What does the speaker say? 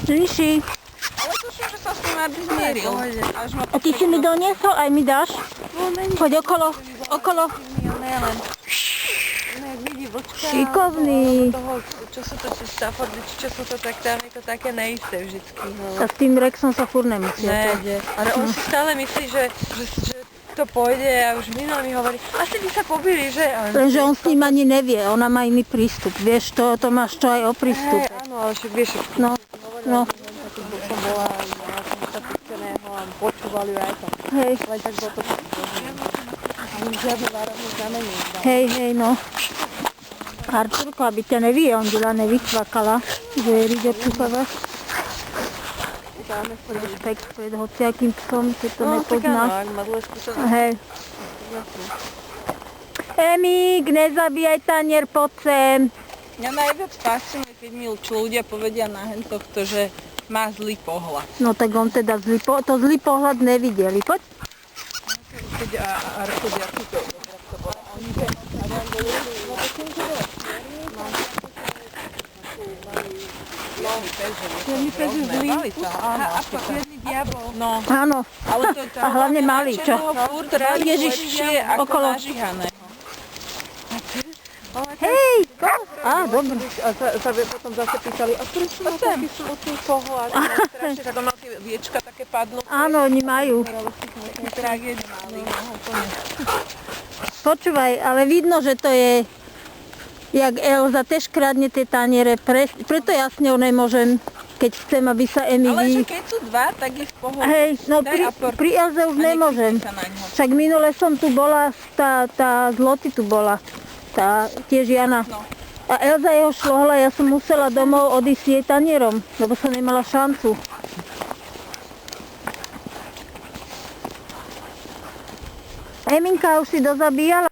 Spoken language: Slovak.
Ríši, Ale tuším, že sa s tým Martin zmieril. a ty si mi doniesol, aj mi dáš? Poď okolo, okolo. Šikovný. Čo sú to Staffordy, čo sú to tak tam, je to také neisté vždycky. A s tým Rexom sa furt nemusia. Ne, ale on si stále myslí, že to pôjde a už minule mi hovorí, asi by sa pobili, že? Lenže on s ním ani nevie, ona má iný prístup. Vieš, to máš čo aj o prístup. Áno, ale však vieš, No, no. som bola na tom statického a počúvali aj to. Hej, Len tak bolo to ani žiadne várovné znamenie. hej, no. Arturko, aby ťa nevyjondila, nevycvakala, že je riďočuchová. Rešpekt pred hociakým psom, keď to nepoznáš. No, tak áno, ak má zlé skúsenosti. Hej. Emík, nezabíjaj tanier, poď sem. Mňa najviac fascinuje, keď mi ľudia povedia na hentohto, že má zlý pohľad. No tak on teda to zlý pohľad nevideli. Poď. Keď Artudia to bolo. Oni to čierny pes je zlý. Áno, ako čierny diabol. No. Áno. Ale to je A hlavne malý, čo? Ježiš, okolo. Hej, á, dobre. A sa potom zase pýtali, a prečo má taký smutný pohľad? Strašne, tak on mal tie viečka také padnú. Áno, oni majú. Tragédia mali. Počúvaj, ale vidno, že to je, jak Elza tež kradne tie taniere, preto ja s ňou nemôžem, keď chcem, aby sa Ale Emily... že keď sú dva, tak je v pohode. Hej, no pri Elze už nemôžem. Však minule som tu bola, tá Zloty tu bola, tá tiež Jana. No. A Elza jeho šlohla, ja som musela domov odísť s jej tanierom, lebo som nemala šancu. Eminka už si dozabíjala.